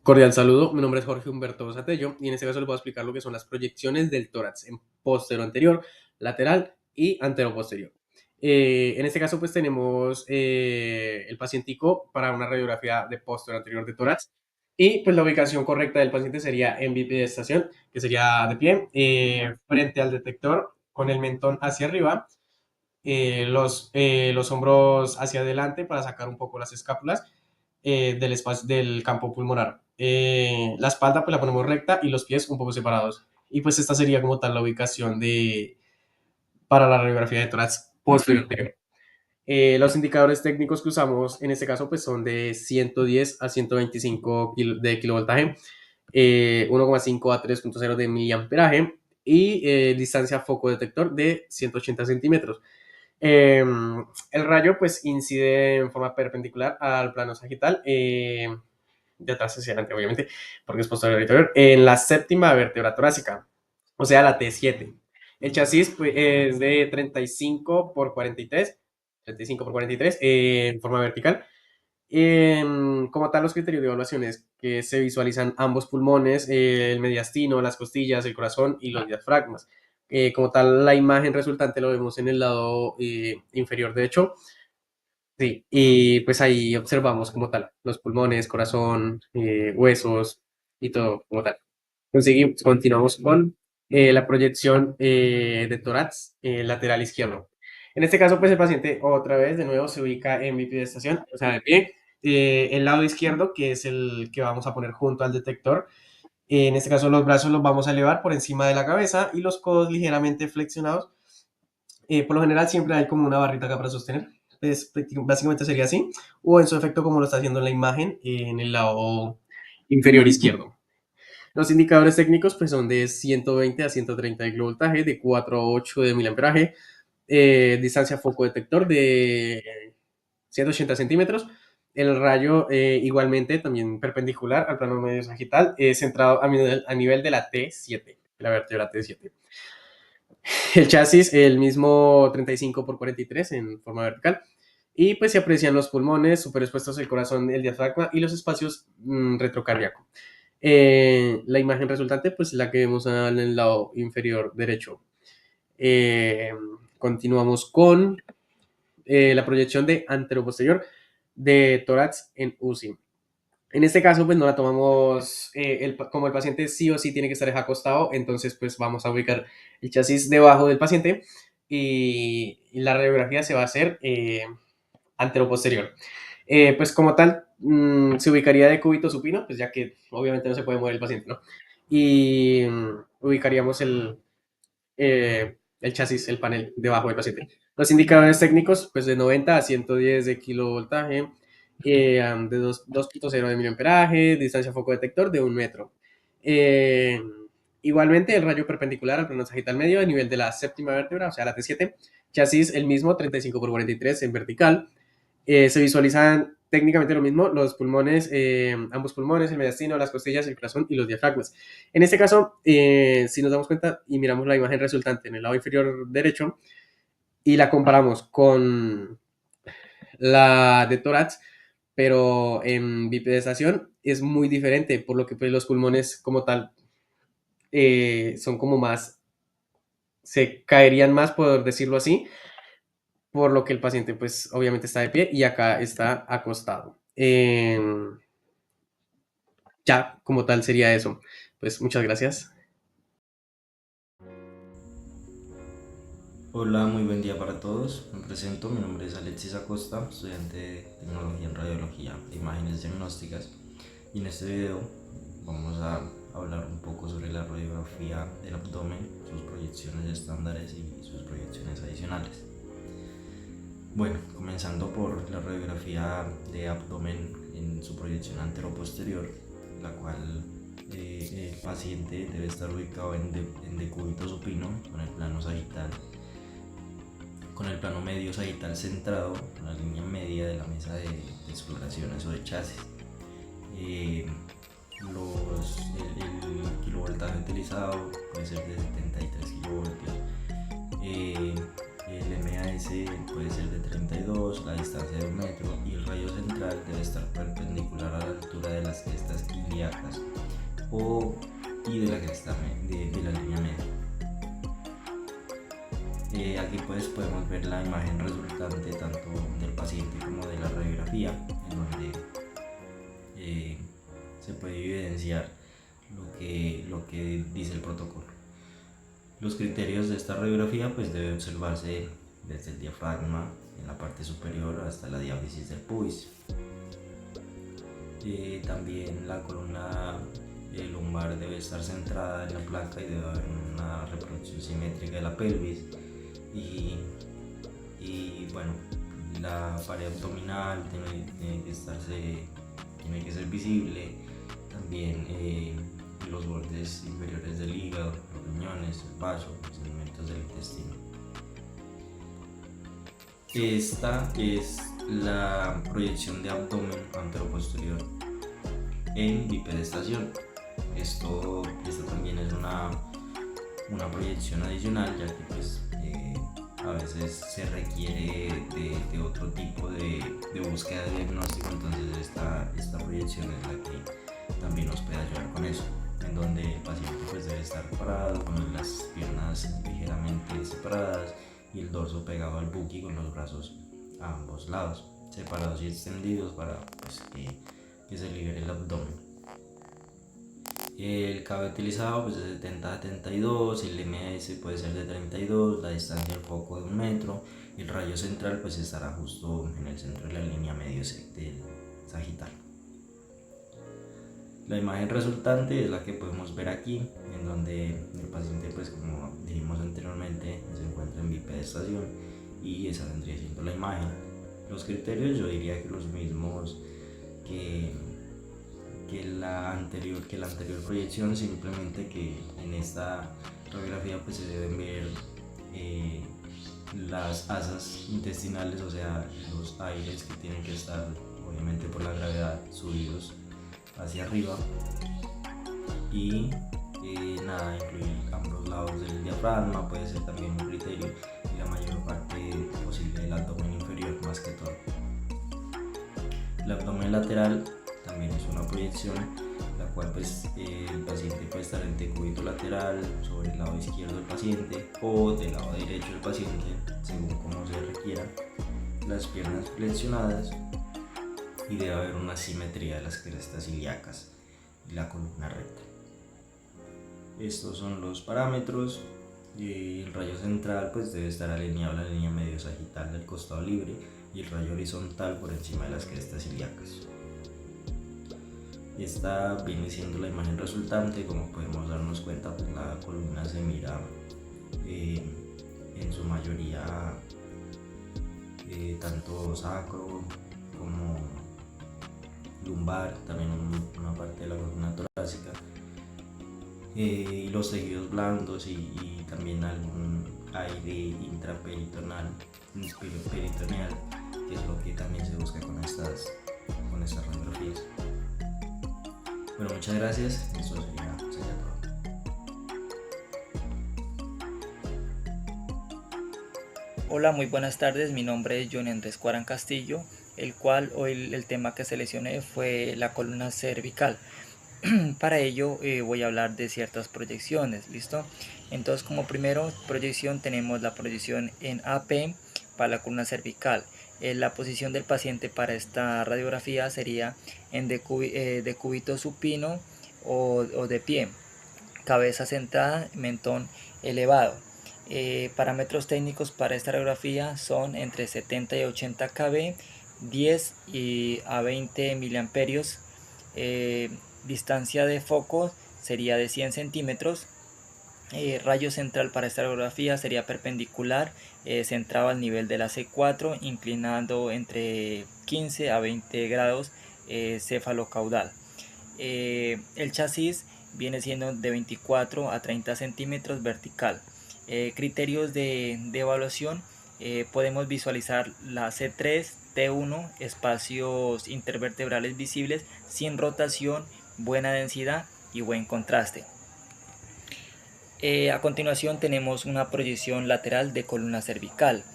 Cordial saludo, mi nombre es Jorge Humberto Satello y en este caso les voy a explicar lo que son las proyecciones del tórax en posterior anterior, lateral y anteroposterior. En este caso pues tenemos el pacientico para una radiografía de posterior anterior de tórax y pues la ubicación correcta del paciente sería en bipedestación, que sería de pie, frente al detector con el mentón hacia arriba, los hombros hacia adelante para sacar un poco las escápulas del espacio del campo pulmonar. La espalda pues la ponemos recta y los pies un poco separados. Y pues esta sería como tal la ubicación para la radiografía de tórax posterior. Los indicadores técnicos que usamos en este caso pues son de 110 a 125 de kilovoltaje, 1,5 a 3,0 de miliamperaje y distancia foco detector de 180 centímetros. Eh, el rayo pues incide en forma perpendicular al plano sagital, de atrás hacia adelante obviamente, porque es posterior al anterior, en la séptima vértebra torácica, o sea, la T7. El chasis pues, es de 35 por 43, 35 por 43 en forma vertical. Como tal, los criterios de evaluación es que se visualizan ambos pulmones, el mediastino, las costillas, el corazón y los diafragmas. Como tal, la imagen resultante lo vemos en el lado inferior derecho. Sí, y pues ahí observamos como tal los pulmones, corazón, huesos y todo como tal. Continuamos con la proyección de tórax lateral izquierdo. En este caso, pues el paciente otra vez de nuevo se ubica en bipedestación, o sea, de pie. El lado izquierdo, que es el que vamos a poner junto al detector. En este caso, los brazos los vamos a elevar por encima de la cabeza y los codos ligeramente flexionados. Por lo general siempre hay como una barrita acá para sostener. Pues, básicamente sería así. O en su efecto como lo está haciendo en la imagen en el lado inferior izquierdo. Los indicadores técnicos pues, son de 120 a 130 de voltaje, de 4 a 8 de miliamperaje, distancia foco detector de 180 centímetros. El rayo igualmente también perpendicular al plano medio sagital, centrado a nivel de la T7, la vértebra T7. El chasis, el mismo 35 por 43 en forma vertical. Y pues se aprecian los pulmones superexpuestos el corazón, el diafragma y los espacios retrocardíaco. La imagen resultante, pues la que vemos en el lado inferior derecho. Eh, Continuamos con la proyección de anteroposterior de tórax en UCI. En este caso, pues no la tomamos, como el paciente sí o sí tiene que estar acostado, entonces pues vamos a ubicar el chasis debajo del paciente y la radiografía se va a hacer anteroposterior. Pues como tal, se ubicaría de cúbito supino, pues ya que obviamente no se puede mover el paciente, ¿no? Y ubicaríamos el chasis, el panel debajo del paciente. Los indicadores técnicos, pues de 90 a 110 de kilovoltaje, de 2,0 de miliamperaje, distancia foco detector de 1 metro. Eh, Igualmente, el rayo perpendicular al plano sagital medio a nivel de la séptima vértebra, o sea, la T7. Chasis el mismo, 35 por 43 en vertical. Se visualizan técnicamente lo mismo, los pulmones, ambos pulmones, el mediastino, las costillas, el corazón y los diafragmas. En este caso, si nos damos cuenta y miramos la imagen resultante en el lado inferior derecho y la comparamos con la de tórax, pero en bipedestación es muy diferente, por lo que pues, los pulmones como tal son como más, se caerían más, por decirlo así, por lo que el paciente pues obviamente está de pie y acá está acostado. Ya, como tal sería eso. Pues muchas gracias. Hola, muy buen día para todos. Me presento, mi nombre es Alexis Acosta, estudiante de Tecnología en Radiología e Imágenes Diagnósticas. Y en este video vamos a hablar un poco sobre la radiografía del abdomen, sus proyecciones estándares y sus proyecciones adicionales. Bueno, comenzando por la radiografía de abdomen en su proyección antero-posterior, la cual el paciente debe estar ubicado en decúbito supino con el plano sagital, con el plano medio sagital centrado en la línea media de la mesa de exploraciones o de chasis. Eh, el kilovoltaje utilizado puede ser de 73 kilovoltios. El MA es ese puede ser de 32, la distancia de 1 metro, y el rayo central debe estar perpendicular a la altura de las crestas ilíacas y de la cresta de la línea media. Aquí pues podemos ver la imagen resultante tanto del paciente como de la radiografía, en donde se puede evidenciar lo que dice el protocolo. Los criterios de esta radiografía pues debe observarse desde el diafragma en la parte superior hasta la diáfisis del pubis. También la columna lumbar debe estar centrada en la placa y debe haber una reproducción simétrica de la pelvis. Y bueno, la pared abdominal tiene que ser visible. También los bordes inferiores del hígado, los riñones, el vaso, los segmentos del intestino. Esta es la proyección de abdomen anteroposterior en bipedestación. Esta también es una proyección adicional, ya que pues, a veces se requiere de otro tipo de búsqueda de diagnóstico. Entonces esta proyección es la que también nos puede ayudar con eso, en donde el paciente pues debe estar parado con las piernas ligeramente separadas y el dorso pegado al buki con los brazos a ambos lados, separados y extendidos para pues, que se libere el abdomen. El cable utilizado pues, es de 70 a 72, el MS puede ser de 32, la distancia del foco de 1 metro, y el rayo central pues estará justo en el centro de la línea medio del sagital. La imagen resultante es la que podemos ver aquí, en donde el paciente, pues como dijimos anteriormente, se encuentra en bipedestación, y esa vendría siendo la imagen. Los criterios yo diría que los mismos que la anterior proyección, simplemente que en esta radiografía pues se deben ver las asas intestinales, o sea, los aires que tienen que estar, obviamente por la gravedad, subidos hacia arriba, y incluir ambos lados del diafragma puede ser también un criterio, y la mayor parte posible del abdomen inferior más que todo. El abdomen lateral también es una proyección, la cual pues, el paciente puede estar en decúbito lateral sobre el lado izquierdo del paciente o del lado derecho del paciente, según como se requiera, las piernas flexionadas, y debe haber una simetría de las crestas ilíacas y la columna recta. Estos son los parámetros. El rayo central pues debe estar alineado a la línea medio sagital del costado libre, y el rayo horizontal por encima de las crestas ilíacas. Esta viene siendo la imagen resultante. Como podemos darnos cuenta, pues la columna se mira en su mayoría tanto sacro como lumbar, también una parte de la columna torácica, y los tejidos blandos, y también algún aire intraperitoneal, que es lo que también se busca con estas radiografías. Bueno, muchas gracias. Eso sería todo. Hola, muy buenas tardes. Mi nombre es Johnny Andrés Cuarán Castillo, el cual hoy el tema que seleccioné fue la columna cervical. Para ello voy a hablar de ciertas proyecciones, ¿listo? Entonces, como primero proyección tenemos la proyección en AP para la columna cervical. La posición del paciente para esta radiografía sería en decúbito supino o de pie, cabeza sentada, mentón elevado. Parámetros técnicos para esta radiografía son entre 70 y 80 kb, 10 a 20 miliamperios. Distancia de foco sería de 100 centímetros. Rayo central para esta radiografía sería perpendicular, centrado al nivel de la C4, inclinando entre 15 a 20 grados cefalocaudal. El chasis viene siendo de 24 a 30 centímetros vertical. Criterios de evaluación, podemos visualizar la C3, T1, espacios intervertebrales visibles sin rotación, buena densidad y buen contraste. A continuación tenemos una proyección lateral de columna cervical.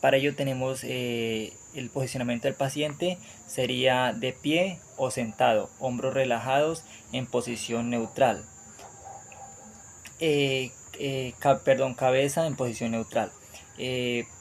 Para ello tenemos el posicionamiento del paciente sería de pie o sentado, hombros relajados en posición neutral. Cabeza en posición neutral.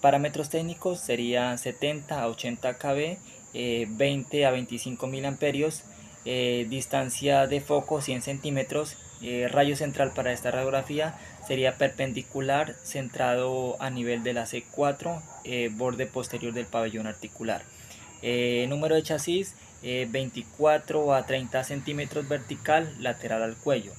Parámetros técnicos serían 70 a 80 kb, 20 a 25 miliamperios, distancia de foco 100 centímetros, rayo central para esta radiografía sería perpendicular centrado a nivel de la C4, borde posterior del pabellón articular. Número de chasis 24 a 30 centímetros vertical, lateral al cuello.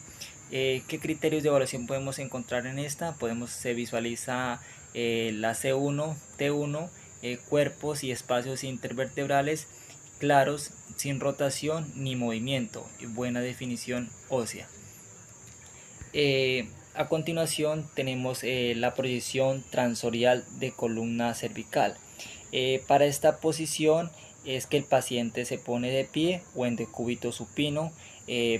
¿Qué criterios de evaluación podemos encontrar en esta? Se visualiza la C1, T1, cuerpos y espacios intervertebrales claros, sin rotación ni movimiento, y buena definición ósea. A continuación tenemos la proyección transorial de columna cervical. Para esta posición es que el paciente se pone de pie o en decúbito supino,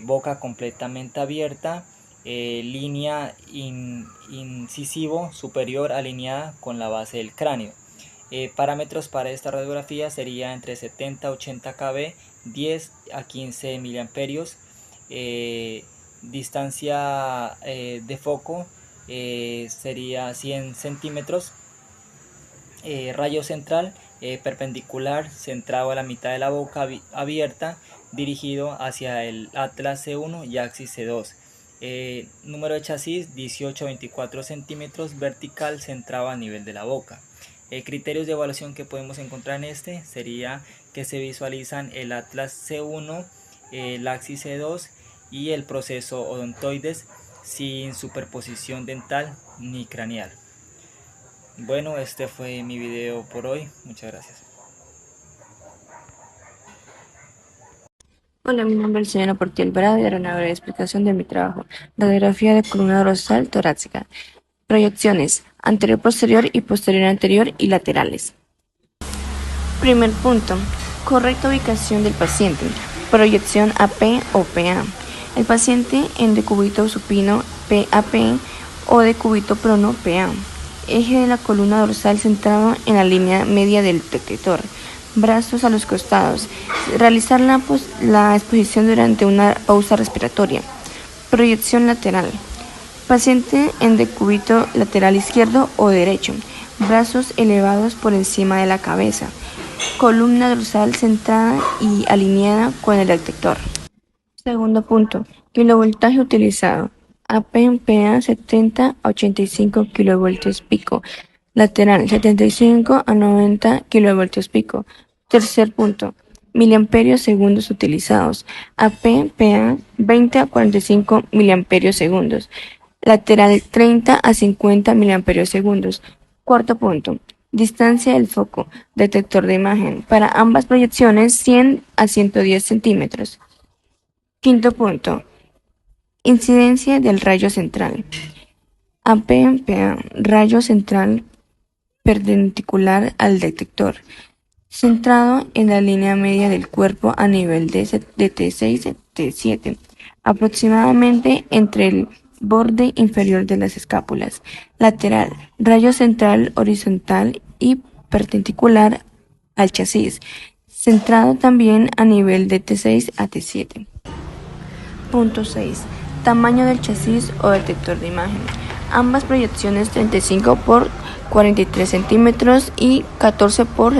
boca completamente abierta, línea incisivo superior alineada con la base del cráneo. Parámetros para esta radiografía sería entre 70 a 80 kb, 10 a 15 miliamperios. Distancia de foco sería 100 centímetros. Rayo central perpendicular centrado a la mitad de la boca abierta, dirigido hacia el atlas C1 y axis C2. Número de chasis 18 a 24 centímetros, vertical centrado a nivel de la boca. Criterios de evaluación que podemos encontrar en este sería que se visualizan el atlas C1, el axis C2 y el proceso odontoides sin superposición dental ni craneal. Bueno, este fue mi video por hoy. Muchas gracias. Hola, mi nombre es el señor Portiel Alvarado y daré una breve explicación de mi trabajo. Radiografía de columna dorsal torácica. Proyecciones anterior, posterior y posterior anterior y laterales. Primer punto. Correcta ubicación del paciente. Proyección AP o PA. El paciente en decúbito supino PAP o decúbito prono PA. Eje de la columna dorsal centrado en la línea media del detector. Brazos a los costados. Realizar la exposición durante una pausa respiratoria. Proyección lateral. Paciente en decúbito lateral izquierdo o derecho. Brazos elevados por encima de la cabeza. Columna dorsal centrada y alineada con el detector. Segundo punto. Kilovoltaje utilizado. AP/PA 70 a 85 kV pico. Lateral 75 a 90 kV pico. Tercer punto. Miliamperios segundos utilizados. AP/PA 20 a 45 miliamperios segundos. Lateral 30 a 50 miliamperios segundos. Cuarto punto. Distancia del foco. Detector de imagen. Para ambas proyecciones 100 a 110 centímetros. Quinto punto. Incidencia del rayo central. AP/PA. Rayo central perpendicular al detector, centrado en la línea media del cuerpo a nivel de T6 y T7, aproximadamente entre el borde inferior de las escápulas. Lateral. Rayo central horizontal y perpendicular al chasis, centrado también a nivel de T6 a T7. Punto 6. Tamaño del chasis o detector de imagen. Ambas proyecciones 35 por 43 centímetros y 14 por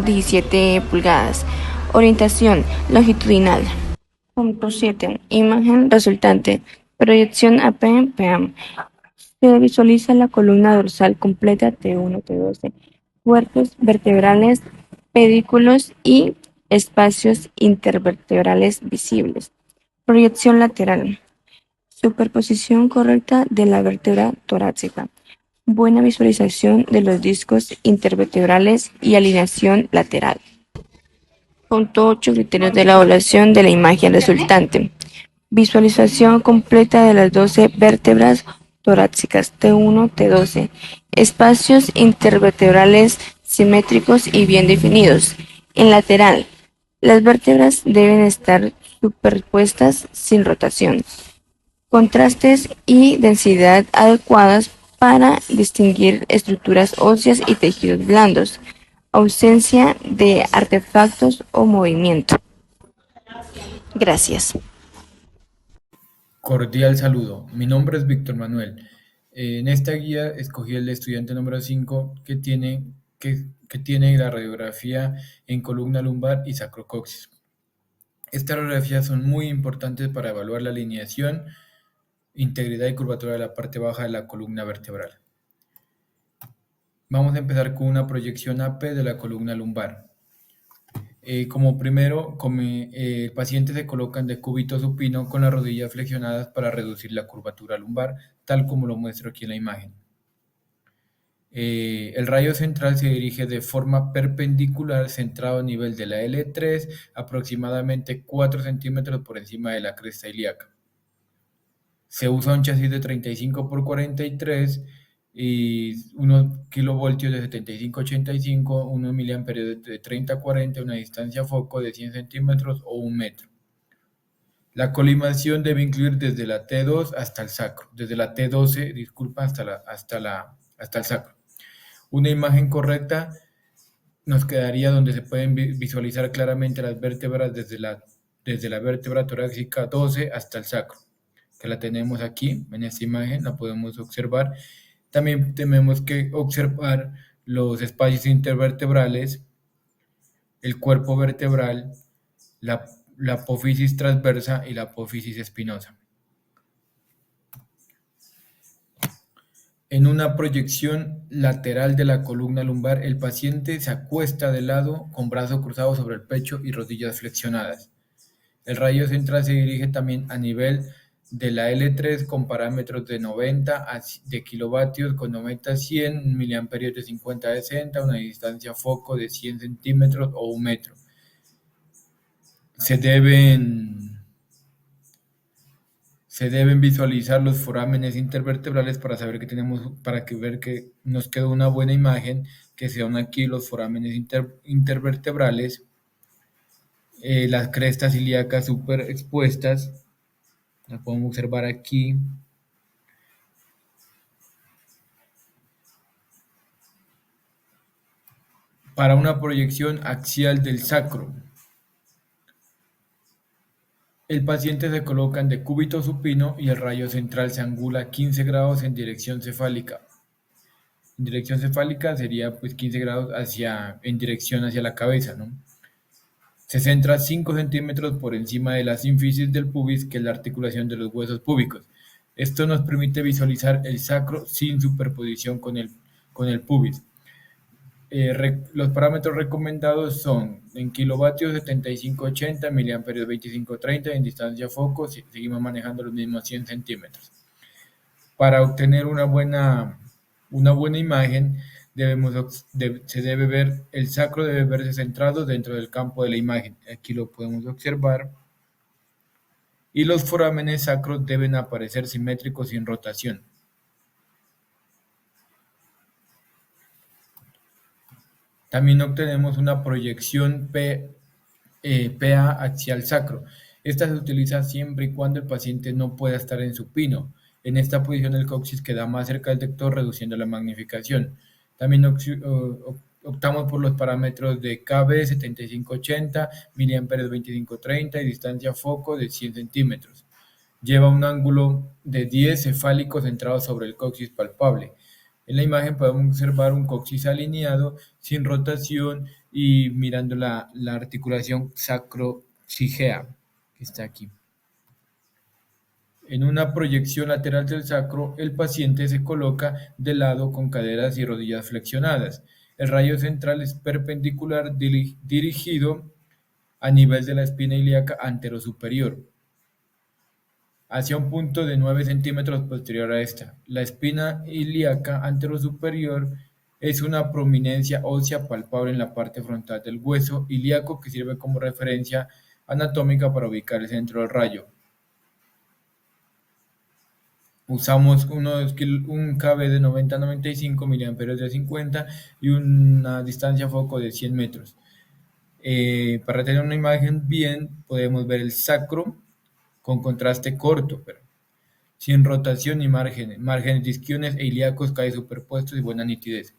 17 pulgadas. Orientación longitudinal. Punto 7. Imagen resultante. Proyección AP/PA. Se visualiza la columna dorsal completa T1, T12, cuerpos vertebrales, pedículos y espacios intervertebrales visibles. Proyección lateral. Superposición correcta de la vértebra torácica. Buena visualización de los discos intervertebrales y alineación lateral. Punto 8. Criterios de la evaluación de la imagen resultante. Visualización completa de las 12 vértebras torácicas T1, T12. Espacios intervertebrales simétricos y bien definidos. En lateral, las vértebras deben estar superpuestas sin rotación. Contrastes y densidad adecuadas para distinguir estructuras óseas y tejidos blandos, ausencia de artefactos o movimiento. Gracias. Cordial saludo, mi nombre es Víctor Manuel. En esta guía escogí el estudiante número 5 que tiene la radiografía en columna lumbar y sacrocoxis. Estas radiografías son muy importantes para evaluar la alineación, integridad y curvatura de la parte baja de la columna vertebral. Vamos a empezar con una proyección AP de la columna lumbar. Como primero, el paciente se coloca en decúbito supino con las rodillas flexionadas para reducir la curvatura lumbar, tal como lo muestro aquí en la imagen. El rayo central se dirige de forma perpendicular, centrado a nivel de la L3, aproximadamente 4 centímetros por encima de la cresta ilíaca. Se usa un chasis de 35 por 43 y unos kilovoltios de 75-85, unos miliamperios de 30-40, una distancia foco de 100 centímetros o 1 metro. La colimación debe incluir desde la T2 hasta el sacro, desde la T12, disculpa, hasta el sacro. Una imagen correcta nos quedaría donde se pueden visualizar claramente las vértebras desde la vértebra torácica 12 hasta el sacro, que la tenemos aquí en esta imagen, la podemos observar. También tenemos que observar los espacios intervertebrales, el cuerpo vertebral, la apófisis transversa y la apófisis espinosa. En una proyección lateral de la columna lumbar, el paciente se acuesta de lado con brazos cruzados sobre el pecho y rodillas flexionadas. El rayo central se dirige también a nivel de la L3 con parámetros de 90 de kilovatios con 90 a 100, miliamperios de 50 a 60, una distancia foco de 100 centímetros o 1 metro. Se deben visualizar los forámenes intervertebrales para saber que ver que nos quedó una buena imagen, que sean aquí los forámenes intervertebrales, las crestas ilíacas super expuestas. La podemos observar aquí. Para una proyección axial del sacro, el paciente se coloca en decúbito supino y el rayo central se angula 15 grados en dirección cefálica. En dirección cefálica sería pues 15 grados en dirección hacia la cabeza, ¿no? Se centra 5 centímetros por encima de la sínfisis del pubis, que es la articulación de los huesos púbicos. Esto nos permite visualizar el sacro sin superposición con el pubis. Los parámetros recomendados son en kilovatios 75-80, miliamperios 25-30, en distancia foco seguimos manejando los mismos 100 centímetros. Para obtener una buena imagen, el sacro debe verse centrado dentro del campo de la imagen. Aquí lo podemos observar. Y los forámenes sacros deben aparecer simétricos sin rotación. También obtenemos una proyección PA axial sacro. Esta se utiliza siempre y cuando el paciente no pueda estar en supino. En esta posición el coxis queda más cerca del tector, reduciendo la magnificación. También optamos por los parámetros de KB 75-80, miliamperios 25-30 y distancia foco de 100 centímetros. Lleva un ángulo de 10 cefálico centrado sobre el coxis palpable. En la imagen podemos observar un coxis alineado, sin rotación y mirando la articulación sacro-cigea, que está aquí. En una proyección lateral del sacro, el paciente se coloca de lado con caderas y rodillas flexionadas. El rayo central es perpendicular dirigido a nivel de la espina ilíaca anterosuperior, hacia un punto de 9 centímetros posterior a esta. La espina ilíaca anterosuperior es una prominencia ósea palpable en la parte frontal del hueso ilíaco que sirve como referencia anatómica para ubicar el centro del rayo. Usamos un KB de 90 a 95, miliamperios de 50 y una distancia foco de 100 metros. Para tener una imagen bien, podemos ver el sacro con contraste corto, pero sin rotación ni márgenes, márgenes de isquiones e ilíacos casi superpuestos y buena nitidez.